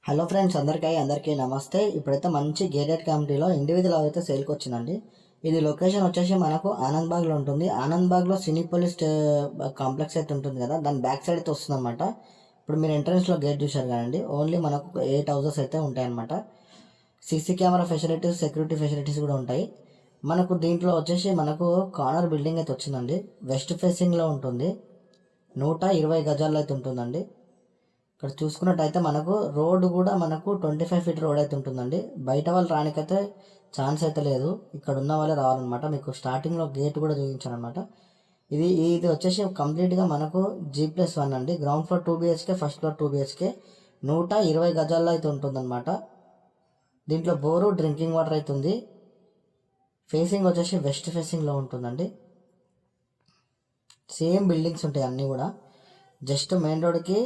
Hello friends, అందరికీ నమస్తే. ఇప్పుడైతే మంచి గేటెడ్ కమ్యూనిటీలో ఇండివిజువల్ అయితే సేల్కి వచ్చిందండి. ఇది లొకేషన్ వచ్చేసి మనకు ఆనంద్బాగ్లో ఉంటుంది. ఆనంద్బాగ్లో సినీపోలిస్ కాంప్లెక్స్ అయితే ఉంటుంది కదా, దాని బ్యాక్ సైడ్ అయితే వస్తుంది అనమాట. ఇప్పుడు మీరు ఎంట్రన్స్లో గేట్ చూశారు కదండి, ఓన్లీ మనకు 8 హౌసెస్ అయితే ఉంటాయన్నమాట. CC camera facilities, security facilities కూడా ఉంటాయి. మనకు దీంట్లో వచ్చేసి మనకు కార్నర్ బిల్డింగ్ అయితే వచ్చిందండి. వెస్ట్ ఫేసింగ్లో ఉంటుంది. 120 గజాల్లో అయితే ఉంటుందండి. ఇక్కడ చూసుకున్నట్టయితే మనకు రోడ్డు కూడా మనకు 25 ఫీట్ రోడ్ అయితే ఉంటుందండి. బయట వాళ్ళు రానికైతే ఛాన్స్ అయితే లేదు, ఇక్కడ ఉన్న వాళ్ళే రావాలన్నమాట. మీకు స్టార్టింగ్లో గేట్ కూడా చూపించాను అనమాట. ఇది వచ్చేసి కంప్లీట్గా మనకు G+1 అండి. Ground floor 2 BHK, first floor 2 BHK, 120 గజాల్లో అయితే ఉంటుందన్నమాట. దీంట్లో బోరు, డ్రింకింగ్ వాటర్ అయితే ఉంది. ఫేసింగ్ వచ్చేసి వెస్ట్ ఫేసింగ్లో ఉంటుందండి. సేమ్ బిల్డింగ్స్ ఉంటాయి అన్నీ కూడా. జస్ట్ మెయిన్ రోడ్కి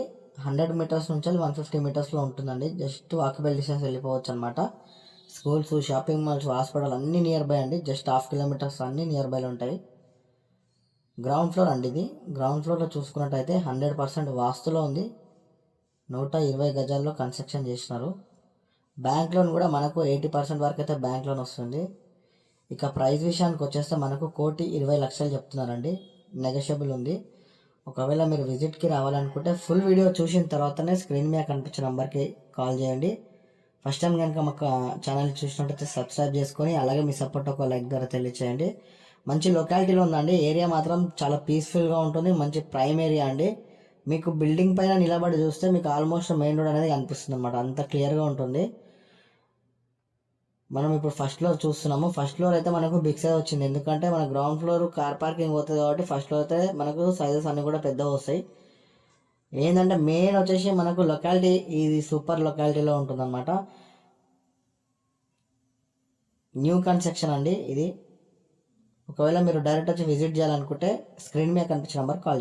100 మీటర్స్ నుంచి 150 మీటర్స్లో ఉంటుందండి. జస్ట్ వాకబుల్ డిస్టెన్స్ వెళ్ళిపోవచ్చు అనమాట. స్కూల్స్, షాపింగ్ మాల్స్, హాస్పిటల్ అన్నీ నియర్ బై అండి. జస్ట్ హాఫ్ కిలోమీటర్స్ అన్నీ నియర్ బైలో ఉంటాయి. గ్రౌండ్ ఫ్లోర్ అండి ఇది. గ్రౌండ్ ఫ్లోర్లో చూసుకున్నట్టయితే 100% వాస్తులో ఉంది. 120 గజాల్లో కన్స్ట్రక్షన్ చేసినారు. బ్యాంక్ లోన్ కూడా మనకు 80% వరకు అయితే బ్యాంక్ లోన్ వస్తుంది. ఇక ప్రైస్ విషయానికి వచ్చేస్తే మనకు 1,20,00,000 చెప్తున్నారండి. నెగోషియబుల్ ఉంది. ఒకవేళ మీరు విజిట్కి రావాలనుకుంటే ఫుల్ వీడియో చూసిన తర్వాతనే స్క్రీన్ మీద కనిపించే నెంబర్కి కాల్ చేయండి. ఫస్ట్ టైం కనుక మాకు ఛానల్ చూసినట్టయితే సబ్స్క్రైబ్ చేసుకొని అలాగే మీ సపోర్ట్ ఒక లైక్ ద్వారా తెలియచేయండి. మంచి లొకాలిటీలో ఉందండి. ఏరియా మాత్రం చాలా పీస్ఫుల్గా ఉంటుంది. మంచి ప్రైమ్ ఏరియా అండి. మీకు బిల్డింగ్ పైన నిలబడి చూస్తే మీకు ఆల్మోస్ట్ మెయిన్ రోడ్ అనేది కనిపిస్తుంది అనమాట. అంత క్లియర్గా ఉంటుంది. మనం ఇప్పుడు ఫస్ట్ ఫ్లోర్ చూస్తున్నాము. ఫస్ట్ ఫ్లోర్ అయితే మనకు బిగ్ సైజ్ వచ్చింది, ఎందుకంటే మన గ్రౌండ్ ఫ్లోర్ కార్ పార్కింగ్ పోతుంది కాబట్టి ఫస్ట్ ఫ్లోర్ అయితే మనకు సైజెస్ అన్నీ కూడా పెద్దగా వస్తాయి. ఏంటంటే మెయిన్ వచ్చేసి మనకు లొకాలిటీ, ఇది సూపర్ లొకాలిటీలో ఉంటుందన్నమాట. న్యూ కన్స్ట్రక్షన్ అండి ఇది. ఒకవేళ మీరు డైరెక్ట్ వచ్చి విజిట్ చేయాలనుకుంటే స్క్రీన్ మీద కనిపించిన నెంబర్ కాల్ చేయండి.